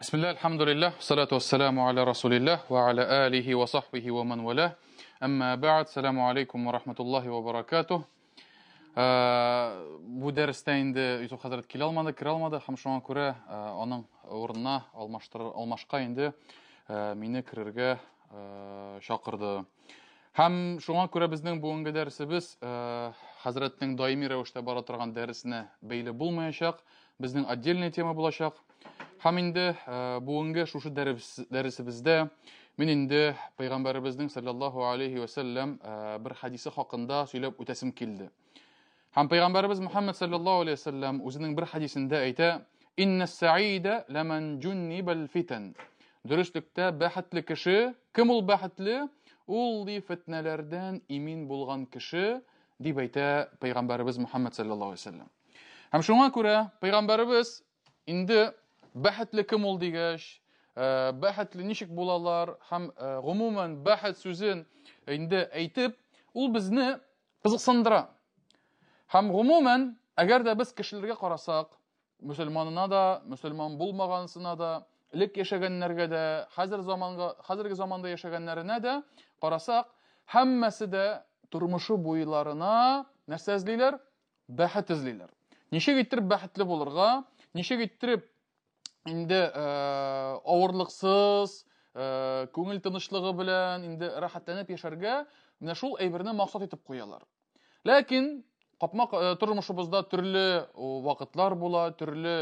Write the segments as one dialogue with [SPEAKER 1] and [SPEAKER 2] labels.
[SPEAKER 1] Bismillah, alhamdulillah, salatu wassalamu ala rasulillah wa ala alihi wa sahbihi wa man walah. Amma ba'd, salamu alaikum wa rahmatullahi wa barakatuh. Bu dәрестә инде Йосыф хәзрәт килә алмады, һәм шуңа күрә аның урынына алмашка инде мине керергә чакырды. Һәм шуңа күрә безнең бүгенге дәресебез хәзрәтнең даими рәвештә бара торган дәресенә бәйле булмаячак, безнең отдельная тема булачак. Һәм инде бүгенге шушы дәресебездә мин инде Пәйгамбәребезнең саллаллаху алейхи ва саллям бер хадисе хакында сөйләп үтәсем килде. Һәм Пәйгамбәребез Мөхәммәд саллаллаху алейхи ва саллям үзенең бер хадисендә әйтә: "Иннас-саида ламан джуннибал фитан." Дөрестлектә бәхетле кеше, кем ул бәхетле? Ул ди фитнәләрдән имин булган кеше, дип әйтә Пәйгамбәребез Мөхәммәд саллаллаху алейхи ва саллям. Һәм шуңа күрә Пәйгамбәребез инде бәхетле кем ул дигәч, бәхетле ничек булалар, һәм гомумән бәхет сүзен инде әйтеп, ул безне кызыксындыра. Һәм гомумән, әгәр дә без кешеләргә карасак, мөселманына да, мөселман булмагансына да, элек яшәгәннәргә дә, хәзерге заманда яшәгәннәренә дә карасак, һәммәсе дә тормышы буйларына нәрсә эзлиләр? Бәхет эзлиләр. Ничек иттереп бәхетле булырга, ничек иттереп инде авырлыксыз, күңел тынычлыгы белән инде рәхәтләнеп яшәргә, менә шул әйберне максат итеп куялар. Ләкин тормышыбызда төрле вакытлар була, төрле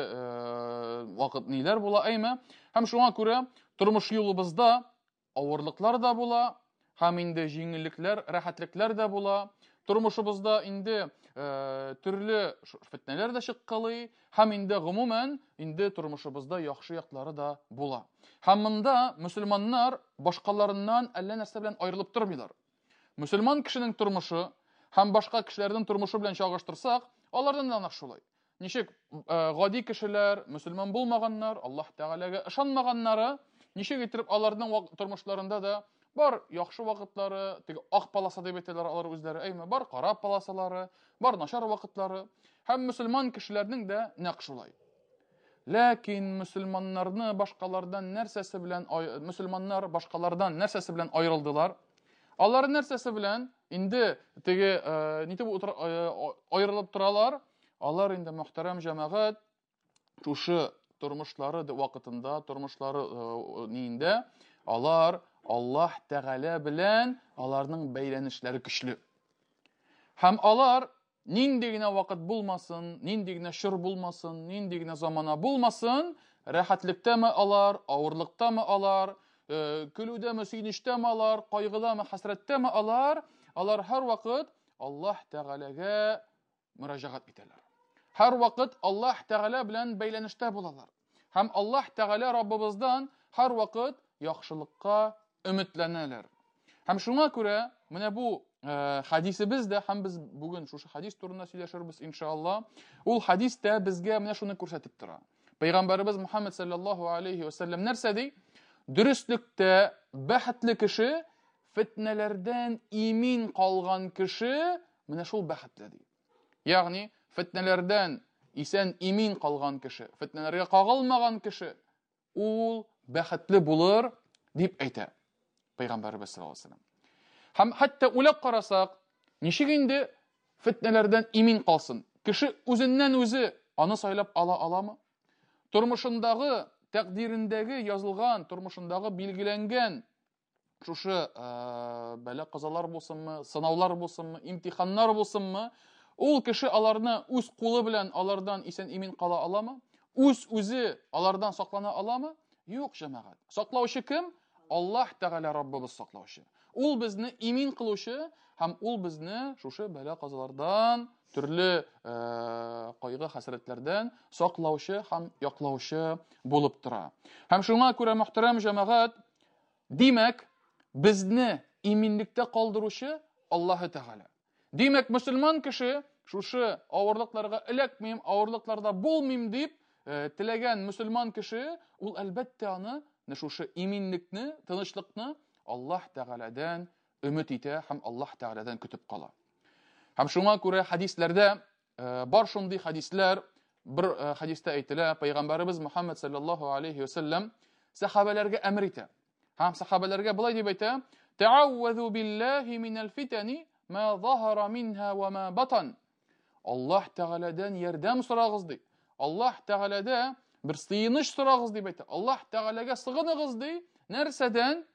[SPEAKER 1] вакыт ниләр була, әйме? Һәм шуңа күрә тормыш юлыбызда авырлыклар да була, һәм инде җиңеллекләр, рәхәтлекләр дә була. Тормышыбызда инде төрле фитнәләр дә чыккалый, һәм инде гомумән инде тормышыбызда яхшы яклары да була. Һәм монда мөселманнар башкаларыннан әллә нәрсә белән аерылып тормыйлар. Мөселман кешенең тормышы һәм башка кешеләрнең тормышы белән чагыштырсак, алардан да шулай. Ничек гади кешеләр, мөселман булмаганнар, Аллаһ Тәгаләгә ышанмаганнары, ничек итеп аларның тормышларында да бар яхшы вакытлары, теге ак полоса дип әйтәләр алар үзләре, әйме, бар кара полосалары, бар начар вакытлары. Һәм мөселман кешеләрнең дә нәкъ шулай. Ләкин мөселманнарны башкалардан нәрсәсе белән аерылдылар? Алар нәрсәсе белән инде теге нитеп аерылып торалар? Алар инде мөхтәрәм җәмәгать шушы тормышлары вакытында, тормышлары нинде, алар Аллаһ Тәгалә белән аларның бәйләнешләре көчле. Һәм алар нинди генә вакыт булмасын, нинди генә шур булмасын, нинди генә замана булмасын, рәхәтлектәме алар, авырлыктамы алар, көлүдәме, сөйнештәме алар, кайгыдамы, хәсрәттәме алар һәр вакыт Аллаһ Тәгаләгә мөрәҗәгать итәләр. Һәр вакыт Аллаһ Тәгалә белән бәйләнештә булалар. Һәм Аллаһ Тәгалә Раббыбыздан һәр вакыт яхшылыкка өметләнәләр. Һәм шуңа күрә менә бу хадисебездә, һәм без бүген шушы хадис турында сөйләшербез иншаллах. Ул хадистә безгә менә шуны күрсәтеп тора. Пәйгамбәребез Мөхәммәд саллаллаху алейхи ва саллям нәрсә ди? Дөрестлектә бәхетле кеше, фитнәләрдән имин калган кеше, менә шул бәхетле ди. Ягъни фитнәләрдән исән имин калган кеше, фитнәләргә кагылмаган кеше, ул бәхетле булыр дип әйтә Пәйгамбәребез саллаллаху алейхи ва саллям. Һәм хәтта уйлап карасак, ничек инде фитнәләрдән имин калсын? Кеше үзеннән үзе аны сайлап аламы? Тормышындагы, тәкъдирендәге язылган, тормышындагы билгеләнгән шушы бәла-казалар булсынмы, сынаулар булсынмы, имтиханнар булсынмы, ул кеше аларны үз кулы белән алардан исән имин кала аламы? Үзе алардан саклана аламы? Юк, җәмәгать. Саклаучы кем? Аллаһ Тәгалә Раббыбыз саклаучы. Ул безне имин кылучы һәм ул безне шушы бәла-казалардан, төрле кайгы хәсрәтләрдән саклаучы һәм яклаучы булып тора. Һәм шуңа күрә мөхтәрәм җәмәгать, димәк, безне иминлектә калдыручы Аллаһ Тәгалә. Димәк, мөселман кеше шушы авырлыкларга эләкмим, авырлыкларда булмыйм дип теләгән мөселман кеше, ул әлбәттә аны шушы иминлекне, тынычлыкны Аллаһ Тәгаләдән өмет итә һәм Аллаһ Тәгаләдән көтеп кала. Һәм шуңа күрә хадисләрдә бар шундый хадисләр, bir хадистә әйтелә, Пәйгамбәребез Мухаммад саллаллаху алейхи ва саллям сахабаларга әмр итә. Һәм сахабаларга булай дип әйтә: "Тәгәввәзу биллаһи минәл фитани ма захара минха ва ма батан." Аллаһ Тәгаләдән ярдәм сорагыз ди. Аллаһ Тәгаләдә бер сыйыныч сорагыз дип әйтә. Аллаһ Тәгаләгә сыгыныгыз ди. Нәрсәдән?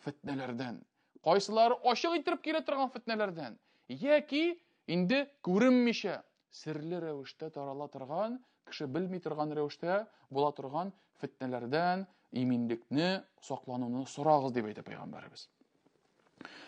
[SPEAKER 1] Фитнәләрдән. Кайсылары ачык итеп килә торган фитнәләрдән, яки инде күренмичә, серле рәвештә тарала торган, кеше белми торган рәвештә була торган фитнәләрдән иминлекне, саклануны сорагыз дип әйтә Пәйгамбәребез.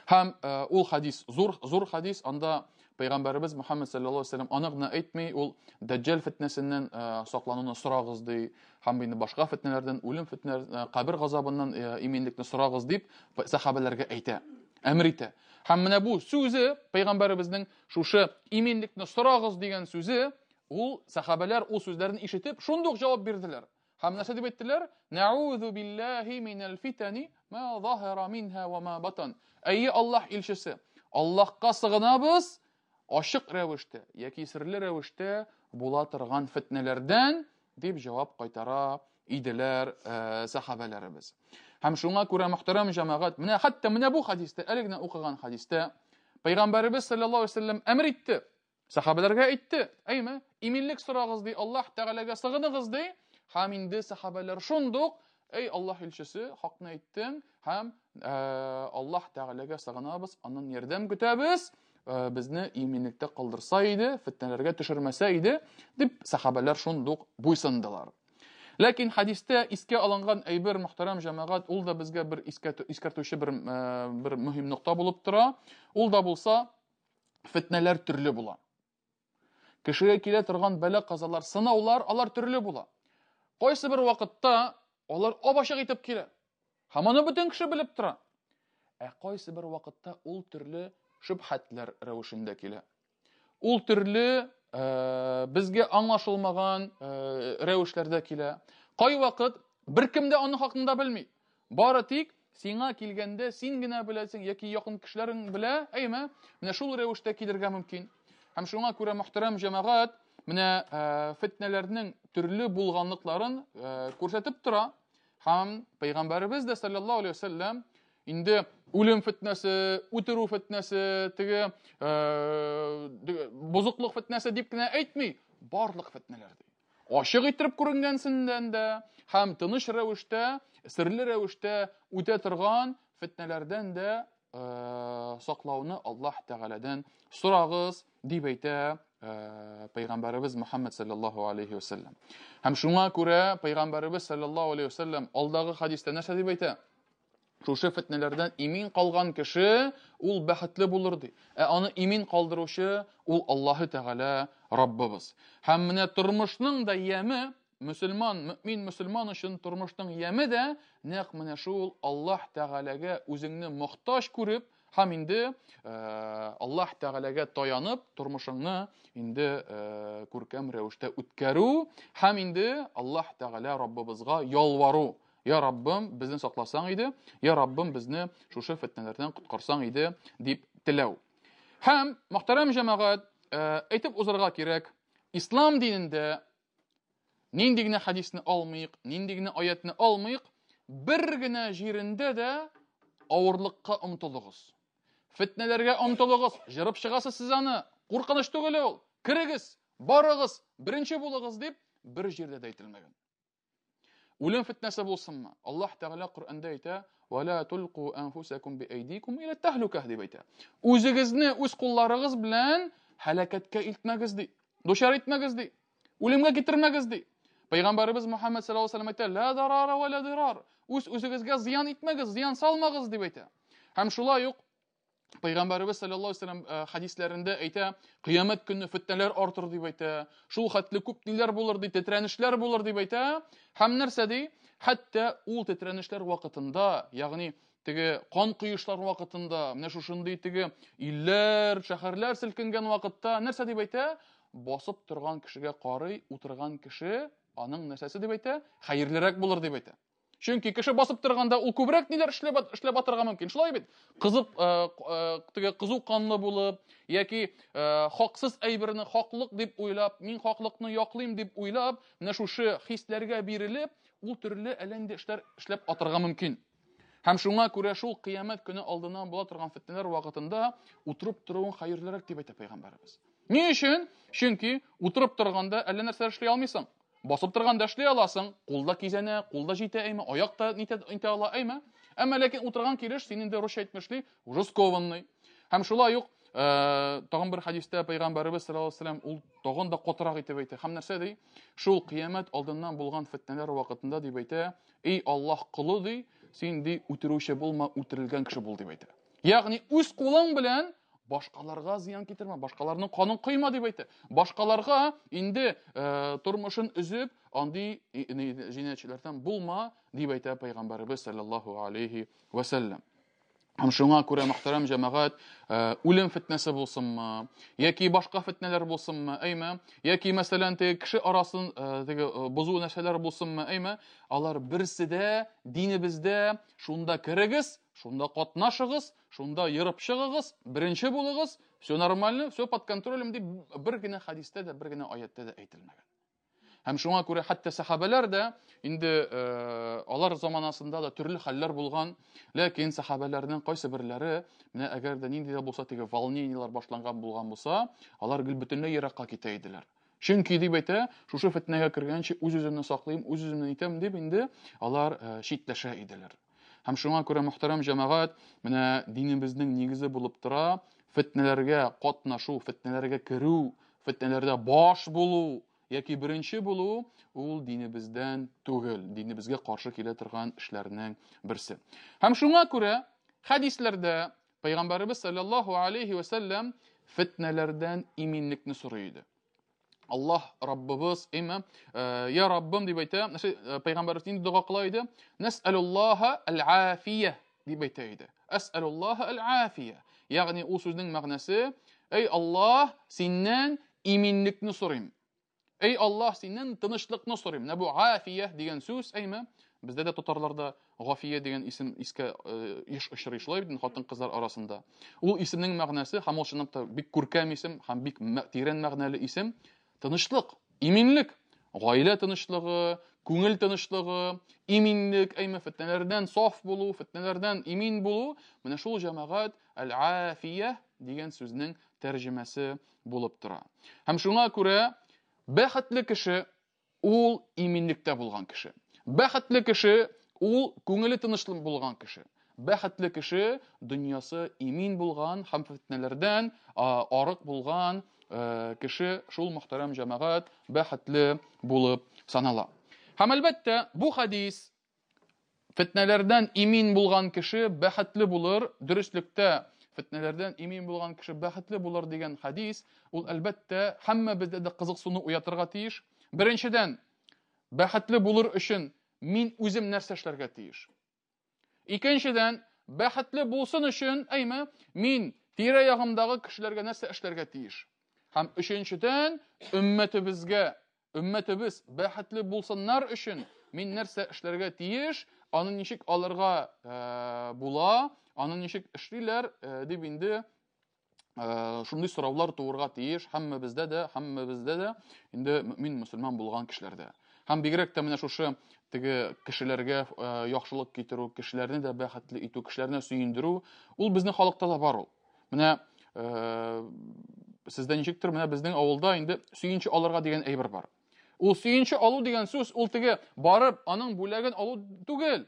[SPEAKER 1] Һәм ул хадис, зур хадис, анда Пәйгамбәребез Мухаммад саллаллаху алейхи ва саллям анык гына әйтми, ул даҗҗал фитнәсеннән саклануны сорагыз ди, һәм инде башка фитнәләрдән, үлем фитнәләреннән, кабер газабыннан иминлекне сорагыз дип сахабаларга әйтә, әмр итә. Һәм менә бу сүзе, Пәйгамбәребезнең шушы иминлекне сорагыз дигән сүзе, ул сахабалар ул сүзләрне ишетеп, шундук җавап бирделәр. Һәм нәрсә дип әйттеләр? Наузу биллаһи минәл фитани ма захара минха ва ма батан. Әйе Аллаһ илчесе, Аллаһка сыгынабыз ачык рәвештә яки серле рәвештә була торган фитнәләрдән дип җавап кайтара иделәр сахабаларыбыз. Һәм шуңа күрә мөхтәрәм җәмәгать, менә хәтта менә бу хадистә, әлегә укыган хадистә Пәйгамбәребез саллаллаху алейхи ва саллям әмр итте. Сахабаларга әйтте: "Әйме, иминлек сорагыз ди, Аллаһ Тәгаләгә сыгыныгыз ди." Һәм инде сахабалар шундук: "Эй Аллаһ илчесе, хакны әйттең, һәм Аллаһ Тәгаләгә сыгынабыз, аннан ярдәм көтәбез, безне иминлектә калдырса иде, фитнәләргә төшермәсә иде", дип сахабалар шундук буйсындылар. Ләкин хадистә искә алынган әйбер, мөхтәрәм җәмәгать, ул да безгә бер искәртүче бер мөһим нокта булып тора. Ул да булса, фитнәләр төрле була. Кешегә килә торган бәла-казалар, сынаулар, алар төрле була. Кайсы бер вакытта алар ап-ачык итеп килә. Һәм аны бөтен кеше белеп тора. Кайсы бер вакытта ул төрле шөбһәтләр рәвешендә килә. Ул төрле безгә аңлашылмаган рәвешләрдә килә. Кай вакыт беркем дә аны хакында белми. Бары тик сиңа килгәндә син генә беләсең яки якын кешеләрең белә, әйме, менә шул рәвештә килергә мөмкин. Һәм шуңа күрә мөхтәрәм җәмәгать, менә фитнәләрнең төрле булганлыкларын күрсәтеп тора. Һәм Пәйгамбәребез дә саллаллаху алейхи ва саллям инде үлем фитнәсе, үтерү фитнәсе, теге бозыклык фитнәсе дип кенә әйтми, барлык фитнәләр ди. Ачык итеп күренгәнсендән дә һәм тыныч рәвештә, серле рәвештә үтә торган фитнәләрдән дә саклауны Аллаһ Тәгаләдән сорагыз дип әйтә Пәйгамбәребез Мухаммад саллаллаху алейхи ва саллям. Һәм шуңа күрә Пәйгамбәребез саллаллаху алейхи ва саллям алдагы хадистә нәрсә дип әйтә? Шушы фитнәләрдән имин калган кеше ул бәхетле булыр ди. Аны имин калдыручы ул Аллаһы Тәгалә Раббыбыз. Һәм менә тормышның да яме, мөмин мөселман өчен тормышның яме дә нәкъ менә шул Аллаһ Тәгаләгә үзеңне мохтаҗ күреп, һәм инде Аллаһ Тәгаләгә таянып, тормышыңны инде күркәм рәвештә үткәрү, һәм инде Аллаһ Тәгалә Раббыбызга ялвару. Я Раббым, безне сакласаң иде, я Раббым, безне шушы фитнәләрдән коткарсаң иде дип теләү. Һәм мөхтәрәм җәмәгать, әйтеп узарга кирәк, ислам динендә нинди генә хадисне алмыйк, нинди генә аятны алмыйк, бер генә җирендә дә авырлыкка омтылыгыз. Фитнәләргә омтылыгыз, җырып чыгасыз сез аны, куркыныч түгел ул, кирегез, барыгыз, беренче булыгыз дип бер җирдә дә әйтелмәгән. Үлем фитнәсе булсынмы? Аллаһ Тәгалә Коръәндә әйтә: "Ва ла тулқу анфусакум биайдикум иля тахлукah" дип әйтә. Үзегезне үз кулларыгыз белән һәлакәткә илтмәгез ди. Душар итмәгез ди. Үлемгә китермәгез ди. Пәйгамбәребез Мухаммад саллаллаху алейхи ва саллям әйтә: "Ла дарара ва ла дирар." Үз-үзегезгә зыян итмәгез, зыян салмагыз дип әйтә. Һәм шулай ук Пәйгамбәребез саллаллаху алейхи ва саллям хадисләрендә әйтә: "Кыямәт көнне фитнәләр артыр" дип әйтә. Шул хәтле күп ниләр булыр ди, тетрәнешләр булыр дип әйтә. Һәм нәрсә ди? Хәтта ул тетрәнешләр вакытында, ягъни теге кан куешлар вакытында, менә шушындый теге илләр, шәһәрләр селкенгән вакытта нәрсә дип әйтә? Басып торган кешегә карый, утырган кеше аның нәрсәсе дип әйтә? Хәерлерәк булыр дип әйтә. Чөнки кеше басып торганда ул күбрәк ниләр эшләп атырга мөмкин. Шулай бит. Кызып, теге кызу канлы булып, яки хаксыз әйберне хаклык дип уйлап, мин хаклыкны яклыйм дип уйлап, менә шушы хисләргә бирелеп, ул төрле әллә эшләр эшләп атырга мөмкин. Һәм шуңа күрә шул кыямәт көне алдыннан була торган фитнәләр вакытында утырып торуын хәерлерәк дип әйтә Пәйгамбәрбез. Ни өчен? Чөнки утырып торганда әллә нәрсә эшли алмыйсың. Басып торганда эшли аласың, кулда кизәнә, кулда җитә әйме, аякта нитә ала әйме. Әмма ләкин утырган килеш син инде русча әйтмешли, уже скованный. Һәм шулай ук тагын бер хадистә Пәйгамбәрбез саллаллаһу алейһи ва саллям ул тагын да катырак итеп әйтә. Һәм нәрсә ди? Шул кыямәт алдыннан булган фитнәләр вакытында дип әйтә, "Эй Аллаһ кулы ди, син ди үтерүче булма, үтерелгән кеше бул" дип әйтә. Ягъни үз кулың белән башкаларга зыян китермә, башкаларның канын кыйма дип әйтә. Башкаларга инде тормышын үзеп, андый җинаятьчеләрдән булма дип әйтә Пәйгамбәрбез саллаллаһу алейһи ва саллям. Һәм шуңа күрә мөхтәрәм җәмәгать, үлем фитнәсе булсынмы, яки башка фитнәләр булсынмы, әйме, яки мәсәлән теге кеше арасын теге бозу нәрсәләр булсынмы, әйме, алар берсе дә динебездә шунда керегез, шунда катнашыгыз, шунда йырып чыгыгыз, беренче булыгыз, все нормально, все под контролем дип бер генә хадистә дә, бер генә аятта да әйтелмәгән. Һәм шуңа күрә хәтта сахабалар да инде алар заманасында да төрле хәлләр булган, ләкин сахабаларның кайсы берләре, менә әгәр дә нинди дә булса теге волнениялар башланган булган булса, алар гел бөтенләй еракка китә иделәр. Чөнки дип әйтә, шушы фитнәгә кергәнче үз-үземне саклыйм, үз-үземне итәм дип инде алар читләшә иделәр. Һәм шуңа күрә мөхтәрәм җәмәгать, менә динебезнең нигезе булып тора, фитнәләргә катнашу, фитнәләргә керү, фитнәләрдә баш булу, яки беренче булу, ул динебездән түгел, динебезгә каршы килә торган эшләрнең берсе. Һәм шуңа күрә хадисләрдә Пәйгамбәрбез саллаллаһу алейһи ва саллям фитнәләрдән иминлекне сорый иде. Аллаһ Раббыбыз, әйме, я Раббым дип әйтә, Пәйгамбәрбез инде дуга кыла иде, нас'алуллаһа ал-афия дип әйтә иде. Ас'алуллаһа ал-афия. Ягъни ул сүзнең мәгънәсе, эй Аллаһ, синнән иминлекне сорыйм. Эй Аллаһ, синнән тынычлыкны сорыйм. Менә бу афия дигән сүз, әйме, бездә дә татарларда Гафия дигән исем искә еш очрый, шулай бит хатын-кызлар арасында. Ул исемнең мәгънәсе һәм ул чынлап та бик күркәм исем һәм бик тирән мәгънәле исем. Тынычлык, иминлек, гаилә тынычлыгы, күңел тынычлыгы, иминлек, әйме, фитнәләрдән саф булу, фитнәләрдән имин булу, менә шул җәмәгать ал-афия дигән сүзнең тәрҗемәсе булып тора. Һәм шуңа күрә бәхетле кеше ул иминлектә булган кеше. Бәхетле кеше ул күңеле тынычлык булган кеше. Бәхетле кеше дөньясы имин булган һәм фитнәләрдән арык булган кеше, шул мөхтәрәм җәмәгать, бәхетле булып санала. Һәм әлбәттә, бу хадис фитнәләрдән имин булган кеше бәхетле булыр, дөрестлектә фитнәләрдән имин булган кеше бәхетле булыр дигән хадис, ул әлбәттә һәммәбездә дә кызыксыну уятырга тиеш. Беренчедән, бәхетле булыр өчен мин үзем нәрсә эшләргә тиеш. Икенчедән, бәхетле булсын өчен, әйме, мин тирә-ягымдагы кешеләргә нәрсә эшләргә тиеш. Һәм өченчедән, өммәтебез бәхетле булсыннар өчен мин нәрсә эшләргә тиеш, аны ничек алырга була, аны ничек эшлиләр дип инде шундый сораулар туырга тиеш һәммәбездә дә инде мин мөселман булган кешеләрдә. Һәм бигрәк тә менә шушы теге кешеләргә яхшылык китерү, кешеләрне дә бәхетле итү, кешеләрне сөендерү, ул безнең халыкта да бар ул. Менә сездә ничектер, менә безнең авылда инде сөенче алырга дигән әйбер бар. Ул сөенче алу дигән сүз, ул теге барып аның бүләген алу түгел,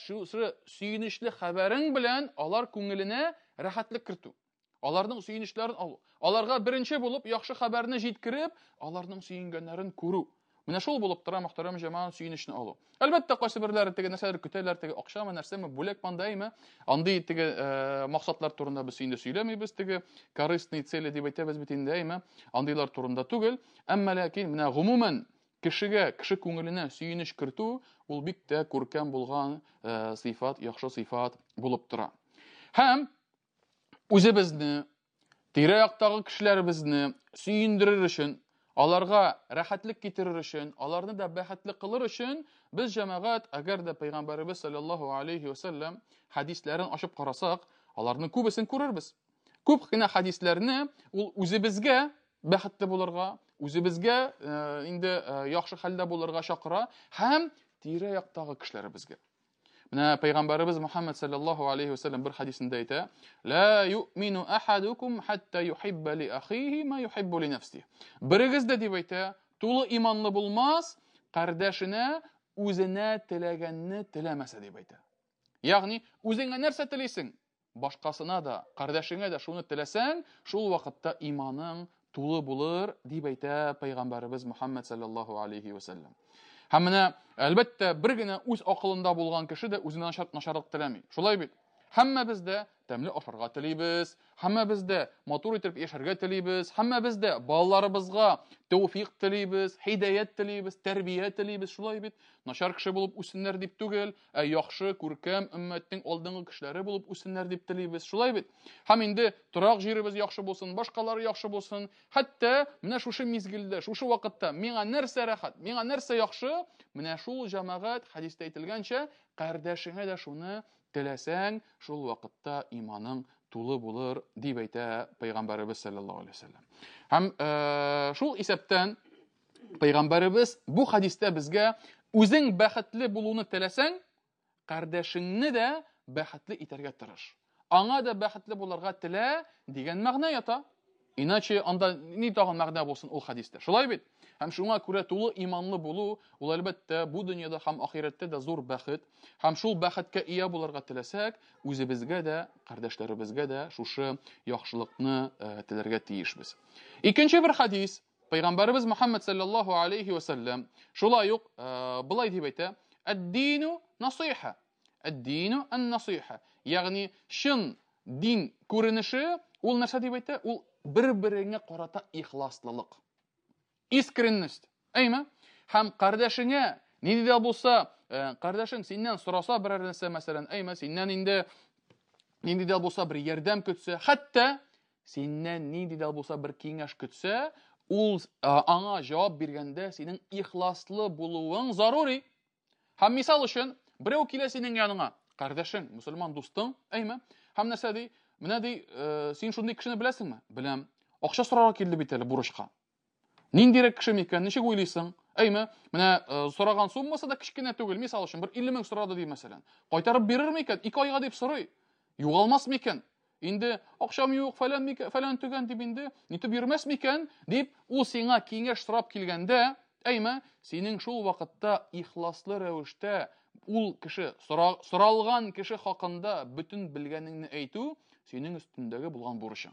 [SPEAKER 1] шушы сөенечле хәбәрең белән алар күңеленә рәхәтлек кертү. Аларның сөенечләрен алу. Аларга беренче булып яхшы хәбәрне җиткереп, аларның сөенгәннәрен күрү. Менә шул булып тора мөхтәрәм җәмәгать, сөенечне алу. Әлбәттә, кайсы берләре теге нәрсәләр көтәләр, теге акчамы, нәрсәме, бүләк мандаймы, андый теге максатлар турында без инде сөйләмибез, теге корыстный цели дип әйтәбез бит инде, әйме, андыйлар турында түгел. Әмма ләкин менә гомумән кеше күңеленә сөенеч кертү, ул бик тә күркәм булган сыйфат, яхшы сыйфат булып тора. Һәм үзебезне, тирә-яктагы кешеләребезне сөендерер өчен, аларга рәхәтлек китерер өчен, аларны да бәхетле кылыр өчен, без җәмәгать, әгәр дә Пәйгамбәребез саллаллаһу алейхи ва саллям хадисләрен ачып карасак, аларның күбесен күрербез. Күп кенә хадисләрне ул үзебезгә бәхетле булырга, үзебезгә инде яхшы хәлдә булырга чакыра һәм тирә-яктагы кешеләребезгә. Менә Пәйгамбәребез Мөхәммәд саллаллаһу алейхи ва саллям бер хадисендә әйтә: "Ла ю'мину ахадукум хатта юхибба ли ахиhi ма юхиббу ли нафсиhi." Берегез дә дип әйтә, тулы иманлы булмас, кардәшенә үзенә теләгәнне теләмәсә дип әйтә. Ягъни, үзеңә нәрсә телисең, башкасына да, кардәшеңә дә шуны теләсәң, шул вакытта иманың тулы булыр дип әйтә Пәйгамбәребез Мөхәммәд саллаллаһу алейхи ва саллям. Һәм менә әлбәттә бер генә үз акылында булган кеше дә үзенә начарлык теләми. Шулай бит? Һәммәбез дә тәмле ашарга телибез, һәммәбез дә матур итеп яшәргә телибез, һәммәбез дә балаларыбызга тәүфыйк телибез, һидаят телибез, тәрбия телибез, шулай бит? Начар кеше булып үссеннәр дип түгел, яхшы, күркәм өммәтнең алдынгы кешеләре булып үссеннәр дип телибез, шулай бит? Һәм инде торак җиребез яхшы булсын, башкалары яхшы булсын, хәтта менә шушы мизгелдә, шушы вакытта миңа нәрсә рәхәт, миңа нәрсә яхшы, менә шул җәмәгать хадистә әйтелгәнчә, кардәшеңә дә шуны теләсәң, шул вакытта иманың тулы булыр дип әйтә Пәйгамбәребез саллаллаһу алейхи ва саллям. Һәм шул исәптән Пәйгамбәребез бу хадистә безгә үзең бәхетле булуны теләсәң, кардәшеңне дә бәхетле итәргә тырыш. Аңа да бәхетле булырга телә дигән мәгънә ята. Иначе анда ни тагын мәгънә булсын ул хадистә. Шулай бит? Һәм шуңа күрә тулы иманлы булу, ул әлбәттә бу дөньяда һәм ахирәттә дә зур бәхет. Һәм шул бәхеткә ия булырга теләсәк, үзебезгә дә, кардәшләребезгә дә шушы яхшылыкны теләргә тиешбез. Икенче бер хадис, Пәйгамбәребез Мөхәммәд саллаллаһу алейхи ва саллям шулай ук булай дип әйтә: "Ад-дину насиха." Ад-дину ан-насиха. Ягъни шын дин күренеше ул нәрсә дип әйтә? Ул бер-береңә карата ихласлылык. Искренность. Әйме? Һәм кардәшеңә нинди дә булса, кардәшең синнән сораса берәр нәрсә, мәсәлән, әйме, синнән инде нинди дә булса бер ярдәм көтсә, хәтта синнән нинди дә булса бер киңәш көтсә, ул аңа җавап биргәндә синең ихласлы булуың зарури. Һәм мисал өчен, берәү килә синең яныңа, кардәшең, мусульман дустың, әйме? Һәм нәрсә ди? Менә ди, син шундый кешене беләсеңме? Беләм. Акча сорарга килде бит әле бурычка. Ниндирәк кеше микән? Ничек уйлыйсың? Әйме? Менә сораган суммасы да кичкенә түгел. Мисал өчен, бер 50 мең сорады ди, мәсәлән. Кайтарып бирер микән? 2 айга дип сорый. Югалмас микән? Инде акчам юк, фәлән түгән дип инде, нитеп йөрмәс микән? Дип, ул сиңа киңәш сорап килгәндә, әйме, синең шул вакытта ихласлы рәвештә ул кеше соралган кеше хакында бүтән белгәнеңне әйтү синең өстендәге булган бурычың.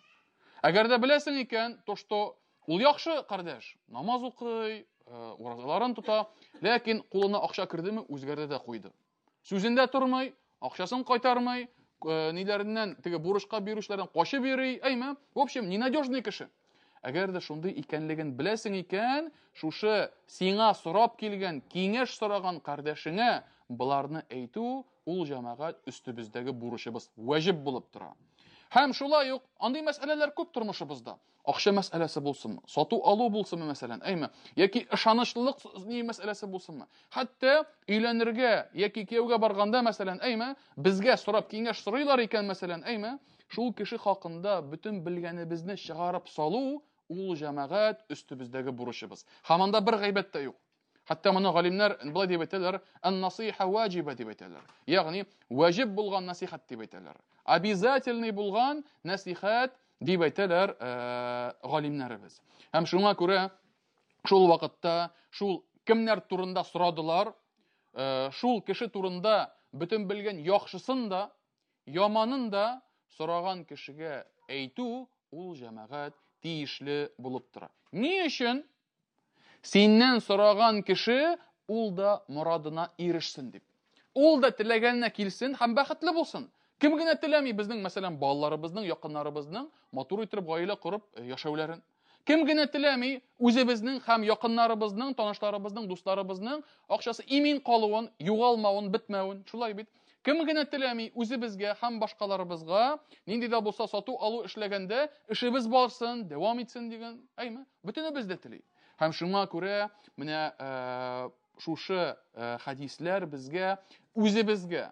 [SPEAKER 1] Әгәр дә беләсең икән, то что ул яхшы кардәш, намаз укый, уразаларын тота, ләкин кулына акча кирдеме, үзгәрде дә куйды. Сүзендә тормый, акчасын кайтармый, ниләреннән, теге бурычка бирүчләрдән качып йөри, әйме? В общем, ненадежный кеше. Әгәр дә шундый икәнлеген беләсең икән, шушы сиңа сорап килгән, киңәш сораган кардәшеңә буларны әйтү, ул җәмәгать өстебездәге бурычыбыз, ваҗиб булып тора. Һәм шулай ук андый мәсьәләләр күп тормышыбызда. Акча мәсьәләсе булсынмы, сату алу булсынмы, мәсәлән, әйме, яки ышанычлылык мәсьәләсе булсынмы. Хәтта өйләнергә яки кияүгә барганда, мәсәлән, әйме, безгә сорап киңәш сорыйлар икән, мәсәлән, әйме, шул кеше хакында бүтән белгәнебезне чыгарып салу, ул җәмәгать өстебездәге бурычыбыз. Һәм анда бер гайбәт тә юк. Хәтта моны галимнәр булай дип әйтәләр, ан-насиха ваҗиба дип әйтәләр. Ягъни ваҗиб булган насихат дип әйтәләр. Обязательный булган насихат дип әйтәләр галимнәребез. Һәм шуңа күрә шул вакытта шул кемнәр турында сорадылар, шул кеше турында бүтән белгән яхшысын да, яманын да сораган кешегә әйтү, ул җәмәгать тиешле булып тора. Ни өчен? Синнән сораган кеше ул да морадына ирешсен дип. Ул да теләгәненә килсен һәм бәхетле булсын. Кем генә теләми безнең, мәсәлән, балаларыбызның, якыннарыбызның матур итеп гаилә курып яшәүләрен. Кем генә теләми үзебезнең һәм якыннарыбызның, танышларыбызның, дусларыбызның акчасы имин калуын, югалмавын, бетмәвен. Шулай бит. Кем генә теләми үзебезгә һәм башкаларыбызга нинди дә булса сату алу эшләгәндә эшебез барсын, дәвам итсен дигән, әйме? Бөтенебез дә тели. Һәм шуңа күрә менә шушы хадисләр безгә, үзебезгә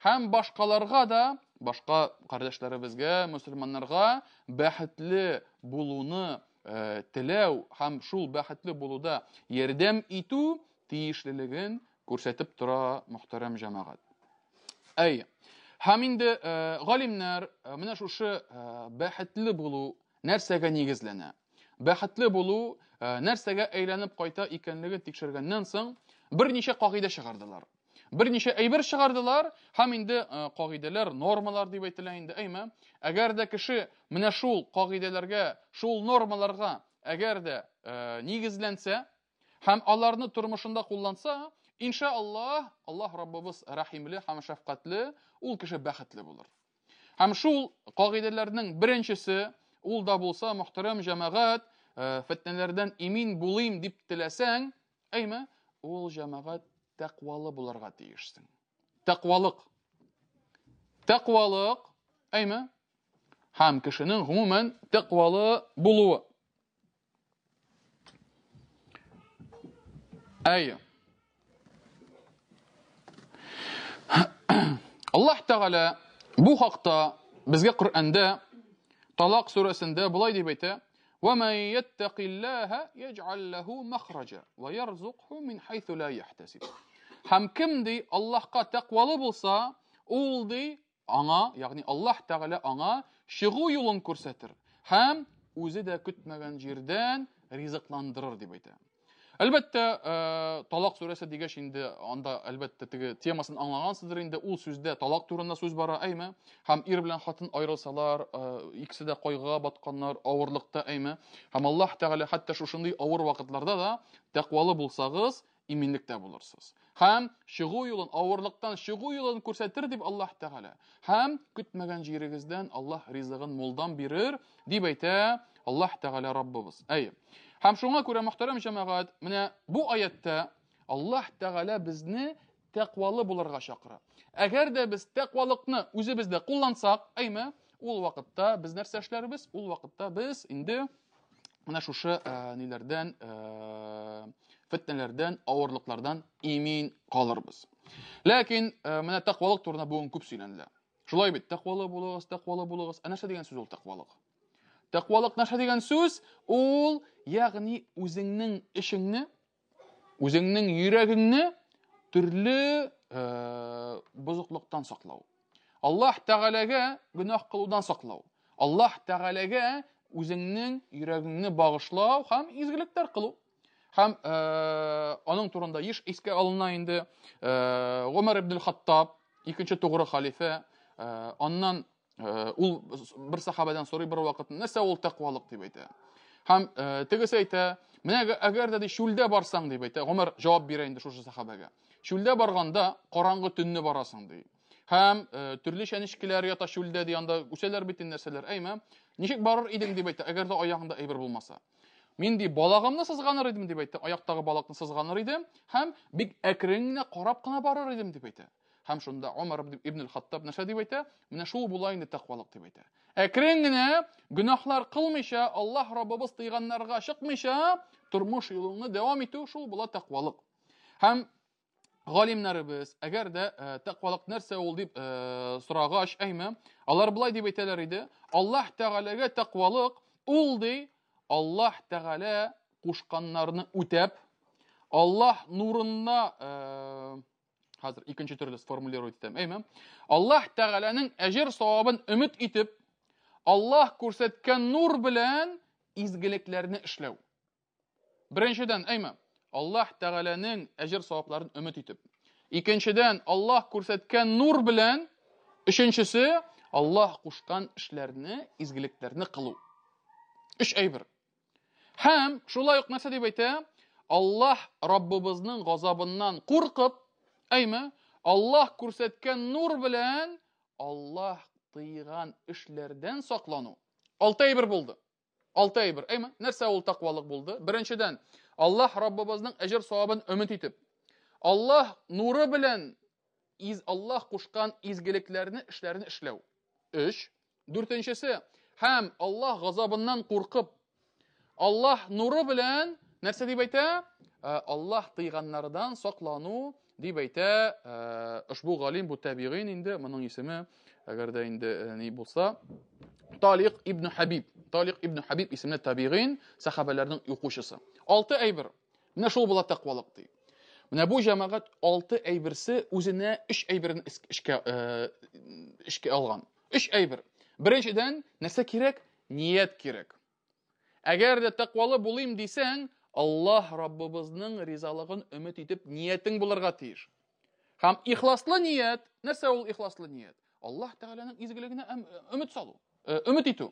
[SPEAKER 1] һәм башкаларга да, башка кардәшләребезгә, мөселманнарга бәхетле булуны теләү һәм шул бәхетле булуда ярдәм итү тиешлелеген күрсәтеп тора, мөхтәрәм җәмәгать. Һәм инде галимнәр менә шушы бәхетле булу нәрсәгә нигезләнә? Бәхетле булу нәрсәгә әйләнеп кайта икәнлеген тикшергәннән соң берничә кагыйдә чыгардылар. Берничә әйбер чыгардылар, һәм инде кагыйдәләр, нормалар дип әйтелә инде, әйме? Әгәр дә кеше менә шул кагыйдәләргә, шул нормаларга әгәр дә нигезләнсә һәм аларны тормышында кулланса, иншааллах, Аллаһ Раббыбыз рәхимле һәм шәфкатьле, ул кеше бәхетле булыр. Һәм шул кагыйдәләрнең беренчесе, ул да булса, мөхтәрәм җәмәгать, фетнәләрдән имин булыйм дип теләсәң, әйме? Ул җәмәгать тәкъвалы булырга тиешсең. Тәкъвалык. Тәкъвалык, әйме? Һәм кешенең гомумән тәкъвалы булуы. Аллаһ Тәгалә бу хакта безгә Коръәндә Талак сүрәсендә булай дип әйтә: وَمَن يَتَّقِ اللَّهَ يَجْعَل لَّهُ مَخْرَجًا وَيَرْزُقْهُ مِنْ حَيْثُ لَا يَحْتَسِبُ. Һәм кем ди Аллаһка тәкъвалы булса, ул ди аңа, ягъни Аллаһ Тәгалә аңа чыгу юлын күрсәтер һәм үзе дә көтмәгән җирдән ризыкландырыр дип әйтә. Әлбәттә, Талак сүрәсе дигәч инде анда әлбәттә теге темасын аңлагансыздыр инде, ул сүздә талак турында сүз бара, әйме? Һәм ир белән хатын айрылсалар, икесе дә кайгыга батканнар, авырлыкта, әйме? Һәм Аллаһ Тәгалә хәтта шушындый авыр вакытларда да тәкъвалы булсагыз, иминлектә булырсыз. Һәм чыгу юлын, авырлыктан чыгу юлын күрсәтер дип Аллаһ Тәгалә. Һәм көтмәгән җирегездән Аллаһ ризыгын молдан бирер дип әйтә Аллаһ Тәгалә Раббыбыз. Һәм шуңа күрә, мөхтәрәм җәмәгать, менә бу аятта Аллаһ Тәгалә безне тәкъвалы булырга чакыра. Әгәр дә без тәкъвалыкны үзебездә куллансак, әйме? Ул вакытта без нәрсә эшләрбез? Ул вакытта без инде менә шушы ниләрдән, фетнәләрдән, авырлыклардан имин калырбыз. Ләкин менә тәкъвалык турында бүген күп сөйләнелә. Шулай бит, тәкъвалы булыгыз, тәкъвалы булыгыз. Нәрсә дигән сүз ул тәкъвалык? Тәкъвалык нәрсә дигән сүз? Ул, ягъни үзеңнең эшеңне, үзеңнең йөрәгеңне төрле бозыклыктан саклау. Аллаһ Тәгаләгә гөнаһ кылудан саклау. Аллаһ Тәгаләгә үзеңнең йөрәгеңне багышлау һәм изгелекләр кылу. Һәм аның турында еш искә алына инде Умар ибн Хаттаб, икенче тугры халифа, аннан ул бер сахабадан сорый бер вакыт, нәрсә ул тәкъвалык дип әйтә. Һәм тегесе әйтә, менә әгәр дә чүлдә барсаң дип әйтә. Умар җавап бирә инде шушы сахабага. Чүлдә барганда караңгы төнне барасың ди. Һәм төрле чәнечкеләр ята чүлдә ди, анда үсәләр бит нәрсәләр, әйме? Ничек барыр идең дип әйтә, әгәр дә аягыңда әйбер булмаса. Мин ди балагымны сызганыр идем дип әйтә, аяктагы балакны сызганыр идем һәм бик әкрен генә карап кына барыр идем дип әйтә. Һәм шунда Умар ибн Хаттаб нәрсә дип әйтә? Менә шул була инде тәкъвалык дип әйтә. Әкрен генә гөнаһлар кылмыйча, Аллаһ Раббыбыз тыйганнарга чыкмыйча, тормыш юлыңны дәвам итү, шул була тәкъвалык. Һәм галимнәребез, әгәр дә тәкъвалык нәрсә ул дип сорагач, әйме? Алар булай дип әйтәләр иде. Аллаһ Тәгаләгә тәкъвалык ул ди Аллаһ Тәгалә кушканнарны үтәп, Аллаһ нурына, хәзер икенче төрле сформулировать итәм, әйме? Аллаһ Тәгаләнең әҗр савабын өмет итеп, Аллаһ күрсәткән нур белән изгелекләрне эшләү. Беренчедән, әйме? Аллаһ Тәгаләнең әҗр савапларын өмет итеп. Икенчедән, Аллаһ күрсәткән нур белән, өченчесе, Аллаһ кушкан эшләрне, изгелекләрне кылу. Өч әйбер. Һәм шулай ук нәрсә дип әйтә? Аллаһ Раббыбызның газабыннан куркып, әйме? Аллаһ күрсәткән нур белән Аллаһ тыйган эшләрдән саклану. Алты әйбер булды. Алты әйбер, әйме? Нәрсә ул тәкъвалык булды? Беренчедән, Аллаһ Раббыбызның әҗр савабын өмет итеп, Аллаһ нуры белән Аллаһ кушкан изгелекләрне, эшләрне эшләү. 3. Дүртенчесе, һәм Аллаһ газабыннан куркып, Аллаһ нуры белән нәрсә дип әйтә? Аллаһ тыйганнардан саклану дип әйтә. Ушбу галим, бу табигин инде, моның исеме, әгәр дә инде ни булса, Талиq ибн Хабиб. Талиq ибн Хабиб исемле табигин, сахабаларның укучысы. 6 әйбер. Менә шул була тәкъвалык ди. Менә бу җәмәгать 6 әйберсе үзенә 3 әйберне эшкә алган. 3 әйбер. Беренчедән, нәрсә кирәк? Ният кирәк. Әгәр дә тәкъвалы булыйм дисәң, Аллаһ Раббыбызның ризалыгын өмет итеп ниятең булырга тиеш. Һәм ихласлы ният, нәрсә ул ихласлы ният? Аллаһ Тәгаләнең изгелегенә өмет салу, өмет итү.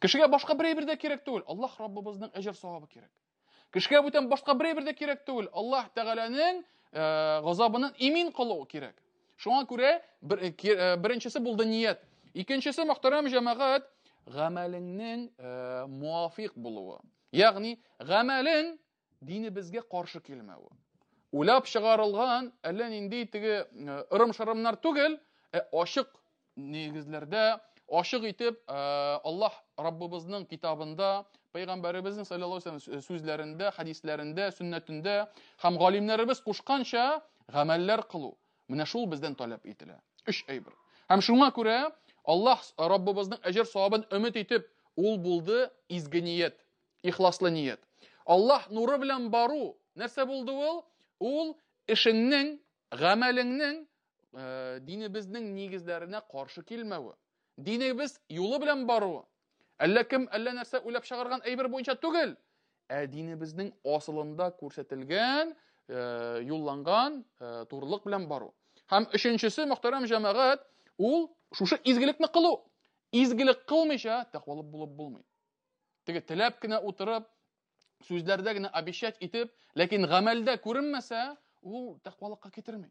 [SPEAKER 1] Кешегә башка бер әйбер дә кирәк түгел, Аллаһ Раббыбызның әҗр савабы кирәк. Кешегә бүтән башка бер әйбер дә кирәк түгел, Аллаһ Тәгаләнең газабыннан имин кылу кирәк. Шуңа күрә беренчесе булды ният. Икенчесе, мөхтәрәм җәмәгать, гамәлеңнең муафиq булуы. Ягъни гамәлең динебезгә каршы килмәүе. Уйлап чыгарылган, әллә нинди теге ырым-шырымнар түгел, ачык нигезләрдә, ачык итеп Аллаһ Раббыбызның китабында, Пәйгамбәребезнең саллаллаһу алейһи ва саллям сүзләрендә, хадисләрендә, сөннәтендә һәм галимнәребез кушканча гамәлләр кылу. Менә шул бездән таләп ителә. 3 әйбер. Һәм шуңа күрә Аллаһ Раббыбызның әҗр савабын өмет итеп, ул булды изге ният, ихласлы ният. Аллаһ нуры белән бару, нәрсә булды ул? Ул эшеңнең, гамәлеңнең динебезнең нигезләренә каршы килмәве. Динебез юлы белән бару. Әллә кем, әллә нәрсә уйлап чыгарган әйбер буенча түгел. Динебезнең асылында күрсәтелгән, юлланган тугрылык белән бару. Һәм өченчесе, мөхтәрәм җәмәгать, ул шушы изгелекне кылу. Изгелек кылмыйча тәкъвалы булып булмый. Теге теләп кенә утырып, сүзләрдә генә обещать итеп, ләкин гамәлдә күренмәсә, ул тәкъвалыкка китерми.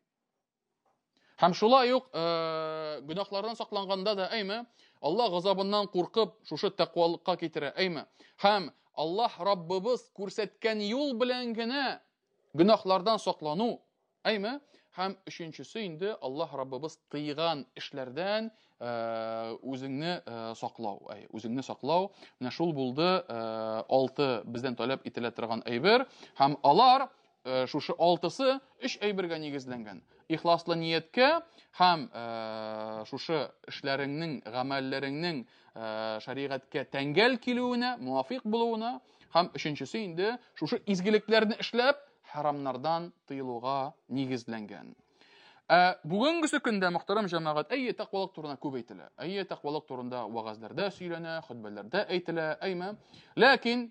[SPEAKER 1] Һәм шулай ук гөнаһлардан сакланганда да, әйме, Аллаһ газабыннан куркып, шушы тәкъвалыкка китерә, әйме. Һәм Аллаһ Раббыбыз күрсәткән юл белән генә гөнаһлардан саклану, әйме. Һәм өченчесе инде Аллаһ Раббыбыз тыйган эшләрдән үзеңне саклау, үзеңне саклау. Менә шул булды 6 бездән таләп ителә торган әйбер. Һәм алар шушы 6-сы 3 әйбергә нигезләнгән. Ихласлы нияткә һәм шушы эшләреңнең, гамәлләреңнең шәригатькә тәңгәл килүенә, муафиq булуына, һәм өченчесе инде шушы изгелекләрне эшләп харамнардан тыелуга нигезләнгән. Бүгенге көндә, мөхтәрәм җәмәгать, тәкъвалык турында күп әйтелә. Тәкъвалык турында вагазларда сөйләнә, хутбәләрдә әйтелә, әйме. Ләкин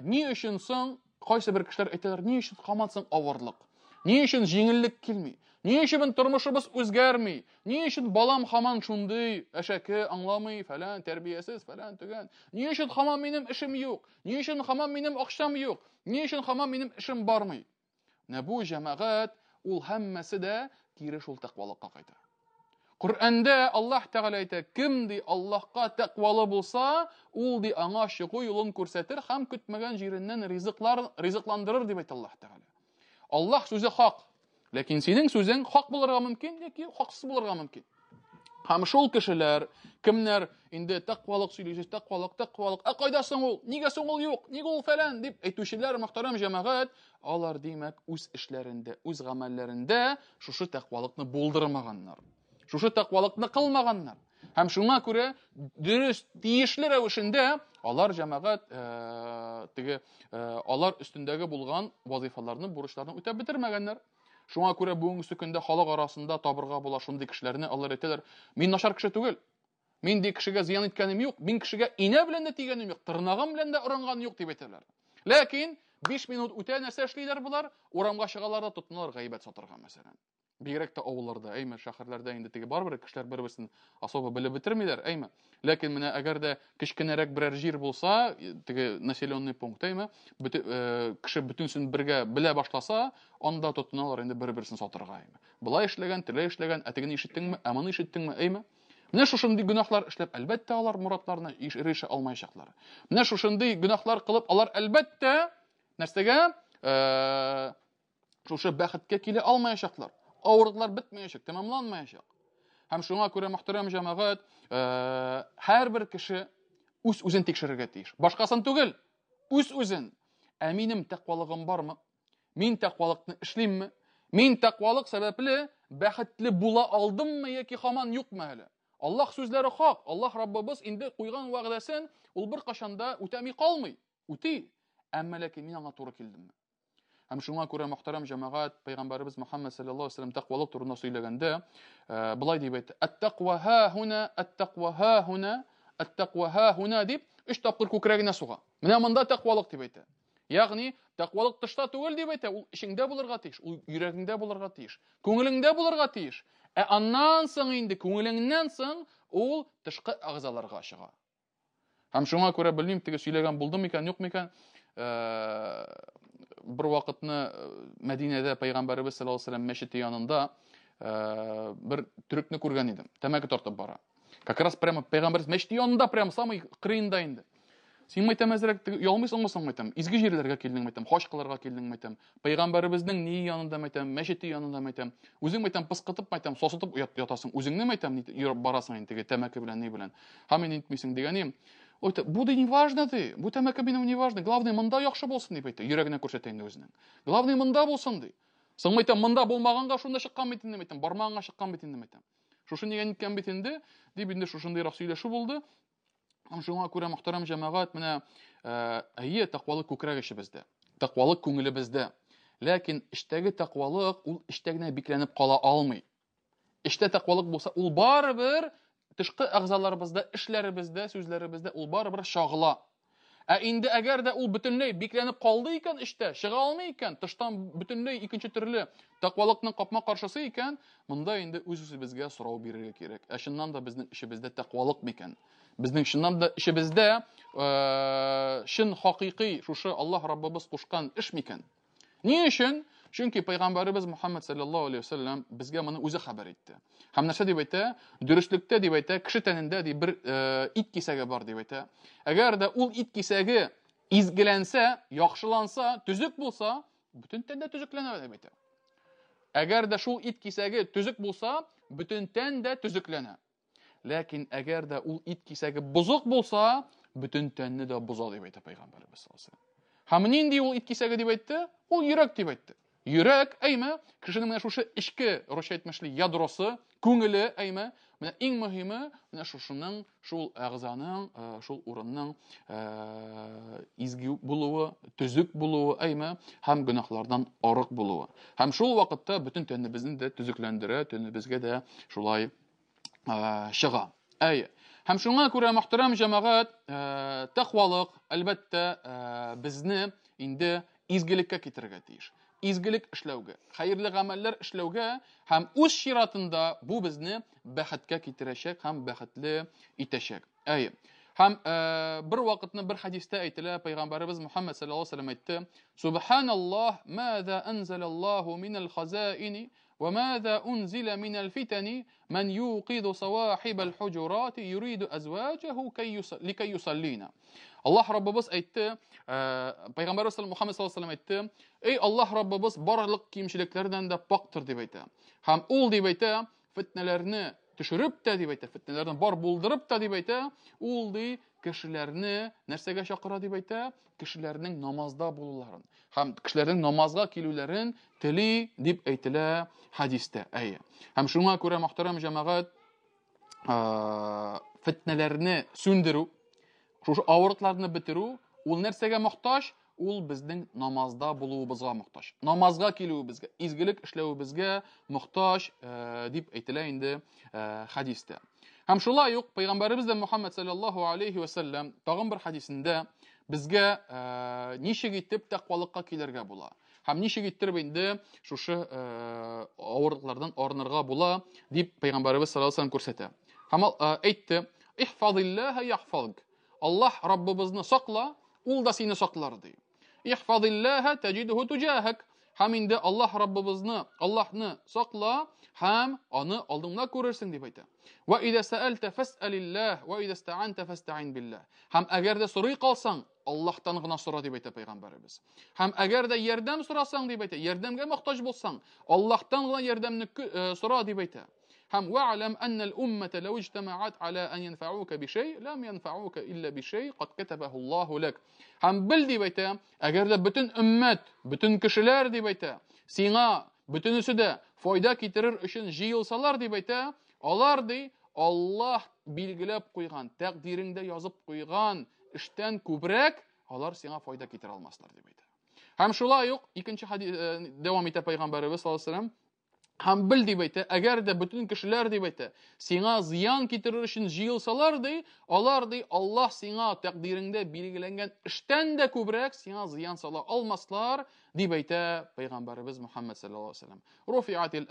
[SPEAKER 1] ни өчен соң кайсы бер кешеләр әйтәләр, ни өчен һаман соң авырлык? Ни өчен җиңеллек килми? Ни өчен тормышыбыз үзгәрми? Ни өчен балам һаман шундый әшәке аңламый, фәлән, тәрбиясез, фәлән түгән? Ни өчен һаман минем эшем юк? Ни өчен һаман минем акчам юк? Ни өчен һаман минем эшем бармый? Менә бу җәмәгать, ул һәммәсе дә кире шул тәкъвалыкка кайта. Коръәндә Аллаһ Тәгалә әйтә, кем ди Аллаһка тәкъвалы булса, ул ди аңа чыгу юлын күрсәтер һәм көтмәгән җиреннән ризыкландырыр дип әйтә Аллаһ Тәгалә. Аллаһ сүзе хак. Ләкин синең сүзең хак булырга мөмкин, яки хаксыз булырга мөмкин. Һәм шул кешеләр, кемнәр инде тәкъвалык сөйләйсез, тәкъвалык, кайда соң ул? Нигә соң ул юк? Нигә ул фәлән дип әйтүчеләр, мөхтәрәм җәмәгать, алар димәк үз эшләрендә, үз гамәлләрендә шушы тәкъвалыкны булдырмаганнар. Шушы тәкъвалыкны кылмаганнар. Һәм шуңа күрә дөрес, тиешле рәвешендә алар җәмәгать алар өстендәге булган вазифаларны, бурычларны үтәп бетермәгәннәр. Шуңа күрә бүгенге көндә халык арасында табырга була шундый кешеләрне алар әйтәләр, мин начар кеше түгел. Мин ди кешегә зыян иткәнем юк, мин кешегә инә белән дә тигәнем юк, тырнагым белән дә урынган юк дип әйтәләр. Ләкин 5 минут үтә нәрсә эшлиләр булар? Урамга чыгалар да тотыналар гайбәт сатырга мәсәлән. Бигрәк тә авылларда, әйме, шәһәрләрдә инде теге барбыр кешеләр бер-берсен особо белеп бетермиләр, әйме. Ләкин менә әгәр дә кечкенәрәк берәр җир булса, теге населенный пункт, әйме, кеше бөтенсен бергә белә башласа, анда тотыналар инде бер-берсен сатырга, әйме. Булай эшләгән, теләй эшләгән, тегене ишеттеңме, моны ишеттеңме, әйме. Менә шушындый гөнаһлар эшләп, әлбәттә алар моратларына ирешә алмаячаклар. Менә шушындый гөнаһлар кылып, алар әлбәттә нәрсәгә? Шушы бәхеткә килә алмаячаклар. Авырлыклар бетмәячәк, тәмамланмаячак. Һәм шуңа күрә, мөхтәрәм җәмәгать, һәрбер кеше үз-үзен тикшерергә тиеш. Башкасын түгел, үз-үзен. минем тәкъвалыгым бармы? Мин тәкъвалыкны эшлимме? Мин тәкъвалык сәбәпле бәхетле була алдыммы яки һаман юкмы әле? Аллаһ сүзләре хак. Аллаһ Раббыбыз инде куйган вәгъдәсен ул бер кашанда үтәми калмый. Үти. Әмма ләкин мин аңа туры килдемме? Һәм шуңа күрә мөхтәрәм җәмәгать, Пәйгамбәрбез Мөхәммәд саллаллаһу алейһи ва саллям тәкъвалык турында сөйләгәндә, булай дип әйтте: "Ат-тақва ха хуна, ат-тақва ха хуна, ат-тақва ха хуна" дип 3 тапкыр күкрәгенә суга. Менә монда тәкъвалык дип әйтә. Ягъни тәкъвалык тышта түгел дип әйтә, ул ишеңдә булырга тиеш, ул йөрәгеңдә булырга тиеш, күңелеңдә булырга тиеш. Аннан соң инде күңелеңнән соң ул тышкы агъзаларга чыга. Һәм шуңа күрә белмим, теге сөйләгән булдымы икән, юкмы икән, бер вакытны Мәдинәдә Пәйгамбәрбез саллаллаһу алейһи ва саллям мәчете янында бер төрекне күргән идем. Тәмәке тартып бара. Как раз прямо Пәйгамбәрбез мәчете янында, прямо самый кырыенда инде. Син мәйтәм әзрәк ялмыйсыңмы соң мәйтәм? Изге җирләргә килдең мәйтәм, хаҗ кылырга килдең мәйтәм. Пәйгамбәрбезнең ни янында мәйтәм, мәчете янында мәйтәм. Үзең мәйтәм пыскытып мәйтәм, сосытып ятасың. Үзеңне мәйтәм йөреп барасың инде тәмәке белән, ни белән. Һәм мин интмисең дигәнем. Ой, бу да не важно ди. Бу тәмәке минем не важно. Главное, монда яхшы булсын дип әйтә. Йөрәгенә күрсәтә инде үзенең. Главное, монда булсын ди. Соң мәйтәм, монда булмаганга шунда чыккан бит инде мәйтәм. Бармаганга чыккан бит инде мәйтәм. Шушы нигә ниткән бит инде? Дип инде шушындыйрак сөйләшү булды. Шуңа күрә мөхтәрәм җәмәгать, менә әйе, тәкъвалык күкрәк ишебездә. Тәкъвалык күңелебездә. Ләкин эштәге тәкъвалык ул эштә генә бикләнеп кала алмый. Эштә тәкъвалык булса, ул барыбер тышкы агъзаларыбызда, эшләребездә, сүзләребездә ул барыбер шагыла. Инде әгәр дә ул бөтенләй бикләнеп калды икән эштә, чыга алмый икән, тыштан бөтенләй икенче төрле тәкъвалыкның капма каршысы икән, монда инде үз-үзебезгә сорау бирергә кирәк. Чыннан да безнең эшебездә тәкъвалык микән? Безнең чыннан да эшебездә чын хакыйкый шушы Аллаһ Раббыбыз кушкан эш микән? Ни өчен? Чөнки Пәйгамбәрбез Мөхәммәд саллаллаһу алейһи ва саллям безгә моны үзе хәбәр итте. Һәм нәрсә дип әйтә? Дөрестлектә дип әйтә, кеше тәнендә дип бер ит кисәге бар дип әйтә. Әгәр дә ул ит кисәге изгеләнсә, яхшыланса, төзек булса, бөтен тән дә төзекләнә дип әйтә. Әгәр дә шул ит кисәге төзек булса, бөтен тән дә төзекләнә. Ләкин әгәр дә ул ит кисәге бозык булса, бөтен тәнне дә боза дип әйтә Пәйгамбәрбез саллаллаһу алейһи ва саллям. Һәм нинди ул ит кисәге дип әйтте? Ул йөрәк дип әйтте. Йөрәк, әйме, кешенең менә шушы эчке, русча әйтмешли, ядросы, күңеле, әйме, менә иң мөһиме, менә шушының, шул әгъзаның, шул урынның изге булуы, төзек булуы, әйме, һәм гөнаһлардан арык булуы. Һәм шул вакытта бөтен тәнебезне дә төзекләндерә, тәнебезгә дә шулай чыга. Әйе. Һәм шуңа күрә мөхтәрәм җәмәгать, тәкъвалык әлбәттә безне инде изгелеккә китерергә тиеш. Изгелек эшләүгә, хәерле гамәлләр эшләүгә һәм үз чиратында бу безне бәхеткә китерәчәк һәм бәхетле итәчәк. Әйе. Һәм бер вакытны бер хадистә әйтелә, Пәйгамбәрбез Мөхәммәд саллаллаһу алейһи ва саллям әйтте: "Субханаллаһ, маза анзалаллаһу минал хазаини ва маза унзила минал фитани, ман юқиду савахибал худжурати юриду азваджаху ликай юсаллина." Аллаһ Раббыбыз әйтте, Пәйгамбәрбез Мөхәммәд саллаллаһу алейһи ва саллям әйтте: "Эй Аллаһ Раббыбыз барлык кимчелекләрдән дә пактыр" дип әйтә. Һәм ул дип әйтә, фитнәләрне төшереп тә дип әйтә, фитнәләрдән бар булдырып та дип әйтә, ул ди кешеләрне нәрсәгә чакыра дип әйтә? Кешеләрнең намазда булуларын һәм кешеләрнең намазга килүләрен тели дип әйтелә хадистә. Әйе. Һәм шуңа күрә мөхтәрәм җәмәгать, фитнәләрне сүндерү, шушы авырлыкларны бетерү, ул нәрсәгә мохтаҗ? Ул безнең намазда булуыбызга мохтаҗ. Намазга килүебезгә, изгелек эшләүебезгә мохтаҗ дип әйтелә инде хадистә. Һәм шулай ук Пәйгамбәрбез Мөхәммәд саллаллаһу алейһи ва саллям тагын бер хадисендә безгә ничек итеп тәкъвалыкка килергә була. Һәм ничек итеп инде шушы авырлыклардан арынырга була дип Пәйгамбәрбез саллаллаһу алейһи ва саллям күрсәтә. Һәм әйтте: "Ихфазиллаһа яхфазк." Аллаһ Раббыбызны сакла, ул да сине саклар ди. Ихфазиллаһа таҗидһу туҗахак. Һәм инде Аллаһ Раббыбызны, Аллаһны сакла, һәм аны алдыңда күрерсең дип әйтә. Ва идә саалта фасъалиллаһ ва идә стаъанта фастаин биллаһ. Һәм әгәр дә сорый калсаң, Аллаһтан гына сора дип әйтә Пәйгамбәрбез. Һәм әгәр дә ярдәм сорасаң дип әйтә, ярдәмгә мохтаҗ булсаң, Аллаһтан гына ярдәмне сора дип әйтә. Һәм вa'лам анна al-ummata law ijtama'at ala an yanfa'uka bi shay lam yanfa'uka illa bi shay qad katabahu Allahu lak. Һәм бел дип әйтә, әгәр дә бөтен өммәт, бөтен кешеләр дип әйтә, сиңа бөтенесе дә файда китерер өчен җыелсалар дип әйтә, алар ди Аллаһ билгеләп куйган, тәкъдиреңдә язып куйган эштән күбрәк алар сиңа файда китерә алмаслар дип әйтә. Һәм шулай ук икенче хадис дәвам итә Пәйгамбәрбез саллаллаһу алейһи ва саллям, һәм бел дип әйтә, әгәр дә бөтен кешеләр дип әйтә, сиңа зыян китерер өчен җыелсалар ди, алар ди Аллаһ сиңа тәкъдиреңдә билгеләнгән эштән дә күбрәк сиңа зыян сала алмаслар дип әйтә Пәйгамбәрбез Мөхәммәд саллаллаһу алейһи ва саллям. Руфи'атил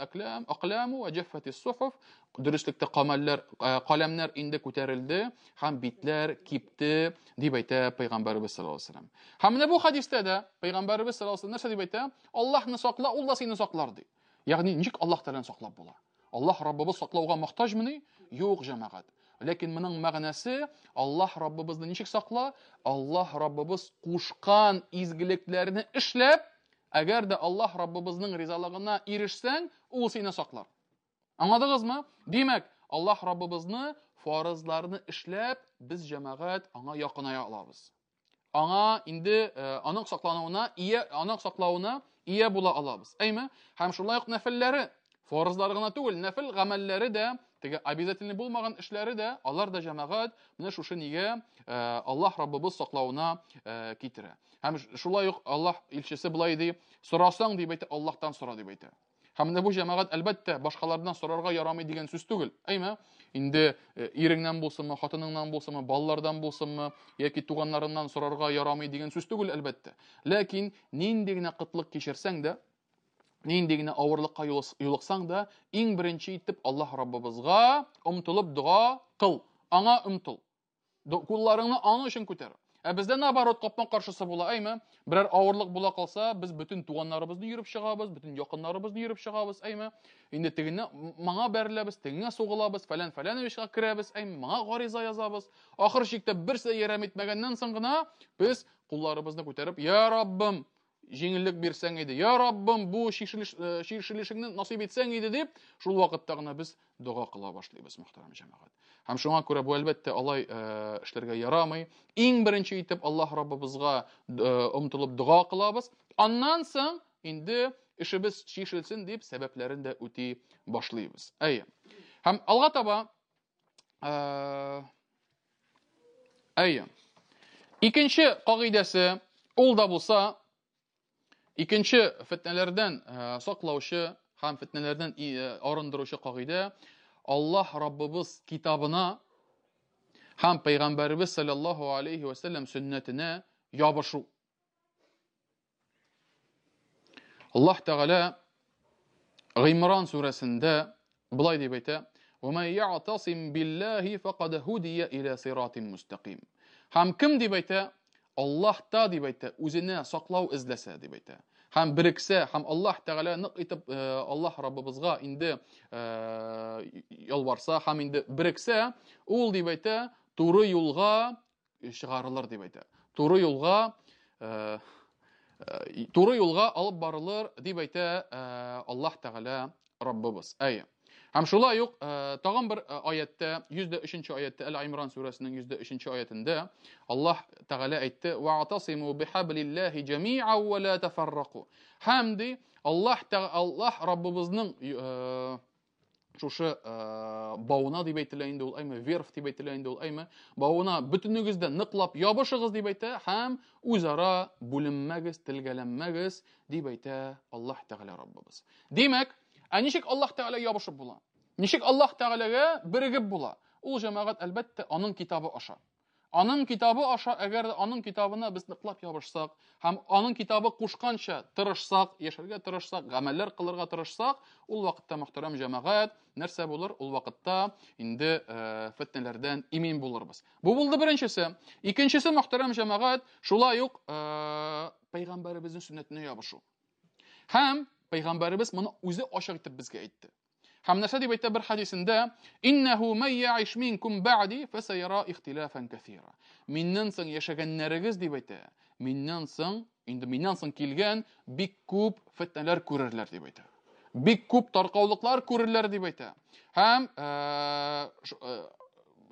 [SPEAKER 1] aqlamu ва jaffатис suhuf. Дөреслектә каләмнәр инде күтәрелде һәм битләр кипте дип әйтә Пәйгамбәрбез саллаллаһу алейһи ва саллям. Һәм менә бу хадистә дә Пәйгамбәрбез саллаллаһу алейһи ва саллям нәрсә дип әйтә? Аллаһны сакла, ул да сине саклар ди. Ягъни ничек Аллаһ Тәгаләне саклап була? Аллаһ Раббыбыз саклауга мохтаҗмыни? Юк, җәмәгать. Ләкин моның мәгънәсе Аллаһ Раббыбызны ничек сакла? Аллаһ Раббыбыз кушкан изгелекләрне эшләп, әгәр дә Аллаһ Раббыбызның ризалыгына ирешсәң, ул сине саклар. Аңладыгызмы? Димәк, Аллаһ Раббыбызны фарызларны эшләп, без җәмәгать аңа якыная алабыз. Аңа инде аның саклауына ия була алабыз. Әйме? Һәм шулай ук нәфилләре, фарызлар гына түгел, нәфил гамәлләре дә, теге обязательный булмаган эшләре дә, алар да җәмәгать менә шушы нигә Аллаһ Раббыбыз саклауына китерә. Һәм шулай ук Аллаһ илчесе булай ди, сорасаң дип әйтә, Аллаһтан сора дип әйтә. Һәм менә бу җәмәгать әлбәттә башкалардан сорарга ярамый дигән сүз түгел. Әйме? Инде иреңнән булсынмы, хатыныңнан булсынмы, балалардан булсынмы, яки туганнарыннан сорарга ярамый дигән сүз түгел әлбәттә. Ләкин нинди генә кытлык кичерсәң дә, нинди генә авырлыкка юлыксаң да, иң беренче итеп Аллаһ Раббыбызга омтылып дуа кыл. Аңа омтыл. Кулларыңны аның өчен күтәр. Бездә наоборот капма каршысы була, әйме? Берәр авырлык була калса, без бөтен туганнарыбызны йөреп чыгабыз, бөтен якыннарыбызны йөреп чыгабыз, әйме? Инде тегене моңа бәреләбез, тегене сугылабыз, фәлән эшкә керәбез, әйме? Моңа гариза язабыз. Ахыр чиктә берсе ярам итмәгәннән соң гына без кулларыбызны күтәреп, я Раббым, җиңеллек бирсәң иде, я Раббым, бу шишелешеңне насыйп итсәң иде дип, шул вакытта гына без дуа кыла башлыйбыз, мөхтәрәм җәмәгать. Һәм шуңа күрә бу әлбәттә алай эшләргә ярамый. Иң беренче итеп Аллаһ Раббыбызга омтылып дуа кылабыз. Аннан соң инде эшебез шишелсен дип сәбәпләрен дә үти башлыйбыз. Әйе. Һәм алга таба әйе. Икенче кагыйдәсе ул да булса, икенче фитнәләрдән саклаучы һәм фитнәләрдән арындыручы кагыйдә Аллаһ Раббыбыз китабына һәм Пәйгамбәрбез саллаллаһу алейһи ва саллям сөннәтенә ябышу. Аллаһ Тәгалә Гыймран сүрәсендә булай дип әйтә: "Ва ман я'тасим биллаһи фaqad һудия иля сиратин мустaqим." Һәм кем дип әйтә? Аллаһта дип әйтә, үзенә саклау эзләсә дип әйтә. Һәм берексә, һәм Аллаһ Тәгалә нык итеп Аллаһ Раббыбызга инде ялварса, һәм инде берексә, ул дип әйтә, туры юлга чыгарылыр дип әйтә. Туры юлга алып барылыр дип әйтә Аллаһ Тәгалә Раббыбыз. Әйе. Һәм шулай ук тагын бер аятта, 103-нче аятта, Әл-Имран сүрәсенең 103-нче аятында Аллаһ Тәгалә әйтте: "Вa'тасиму бихаблиллаһи җами'ан ва ла тафаррaqu." Һәм ди Аллаһ Раббыбызның шушы бауына дип әйтелә инде ул, әйме, верф дип әйтелә инде ул, әйме, бауына бөтенегездә ныклап ябышыгыз дип әйтә һәм үзара бүленмәгез, телгәләнмәгез дип әйтә Аллаһ Тәгалә Раббыбыз. Димәк, ничек Аллаһ Тәгалә ябышып була? Ничек Аллаһ Тәгаләгә бирегеп була? Ул җәмәгать әлбәттә аның китабы аша. Аның китабы аша, әгәр аның китабына без ныклап ябышсак, һәм аның китабы кушканча тырышсак, яшәргә тырышсак, гамәлләр кылырга тырышсак, ул вакытта мөхтәрәм җәмәгать, нәрсә булыр? Ул вакытта инде фитнәләрдән имин булырбыз. Бу булды беренчесе. Икенчесе, мөхтәрәм җәмәгать, шулай ук Пәйгамбәребезнең сөннәтенә ябышу. Һәм Пәйгамбәребез моны үзе ачык итеп безгә әйтте. Һәм нәрсә дип әйтә бер хадисендә: "Иннаху ман я'иш минкум бa'ди фасайра ихтилафан каthira." Миннән соң яшәгәннәрегез дип әйтә. Миннән соң килгән бик күп фитнәләр күрерләр дип әйтә. бик күп таркаулыклар күрерләр дип әйтә. Һәм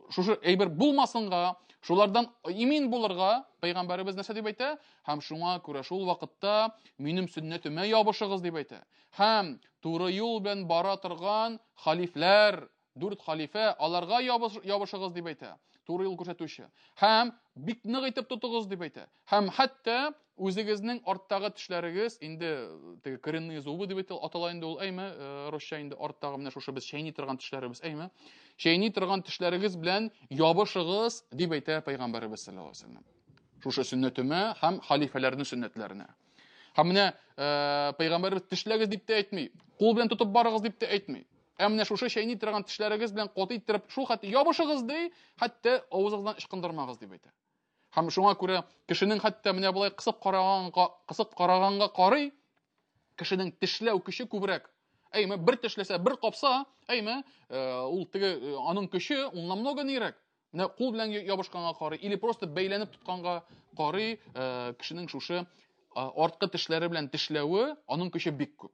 [SPEAKER 1] шушы әйбер булмасынга, шулардан имин булырга Пәйгамбәребез нәрсә дип әйтә? Һәм шуңа күрә шул вакытта минем сөннәтемә ябышыгыз дип әйтә. Һәм туры юл белән бара торган халифләр, 4 халифә, аларга ябышыгыз дип әйтә. Туры юл күрсәтүче. Һәм бик нык итеп тотыгыз дип әйтә. Һәм хәтта үзегезнең арттагы тешләрегез, инде теге коренные зубы дип атала инде ул, әйме, русча инде арттагы менә шушы без чәйни торган тешләребез, әйме. Чәйни торган тешләрегез белән ябышыгыз дип әйтә Пәйгамбәребез саллаллаһу алейһи ва саллям. Шушы сөннәтемә һәм халифәләрнең сөннәтләренә. Һәм менә Пәйгамбәребез тешләгез дип тә әйтми, кул белән тотып барыгыз дип тә әйтми. Менә шушы чәйни торган тешләрегез белән каты иттереп, шул хәтта ябышыгыз ди, хәтта авызыгыздан ычкындырмагыз дип әйтә. Һәм шуңа күрә кешенең хәтта менә булай кысып караганга карый, кешенең тешләү көче күбрәк. Әйме, бер тешләсә, бер капса, әйме, ул теге аның көче ул намного нирәк. Менә кул белән ябышканга карый, или просто бәйләнеп тотканга карый, кешенең шушы арткы тешләре белән тешләве, аның көче бик күп.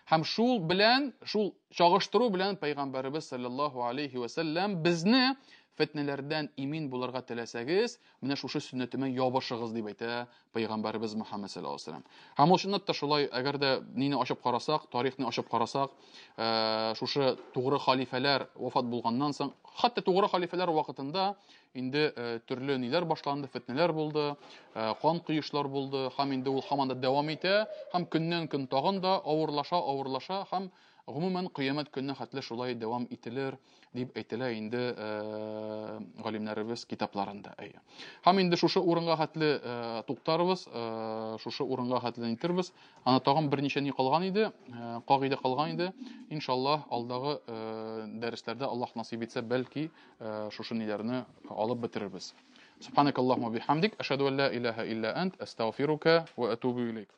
[SPEAKER 1] Һәм шул белән, шул чагыштыру белән Пәйгамбәребез саллаллаһу алейһи ва саллям безне фетнәләрдән имин булырга теләсәгез, менә шушы сөннәтемә ябышыгыз дип әйтә Пәйгамбәребез Мөхәммәд саллаллаһу алейһи ва саллям. Һәм ул чынлап та шулай, әгәр дә нине ачып карасак, тарихны ачып карасак, шушы тугры халифәләр вафат булганнан соң, хәтта тугры халифәләр вакытында инде төрле ниләр башланды, фетнәләр булды, кан кыешлар булды, һәм инде ул һаман да дәвам итә, һәм көннән көн тагын да авырлаша, һәм гомумән кыямәт көненә хәтле шулай дәвам ителер дип әйтелә инде галимнәребез китапларында. Һәм инде шушы урынга хәтле туктарбыз, шушы урынга хәтле итербез. Аны тагын берничә ни калган иде, кагыйдә калган иде. Иншаллаһ, алдагы дәресләрдә Аллаһ насыйп итсә, бәлки шушы ниләрне алып бетерербез. Субханакаллаһумма бихамдик, ашһаду ан ла илаһа илля ант, астагфирука ва атубу илейк.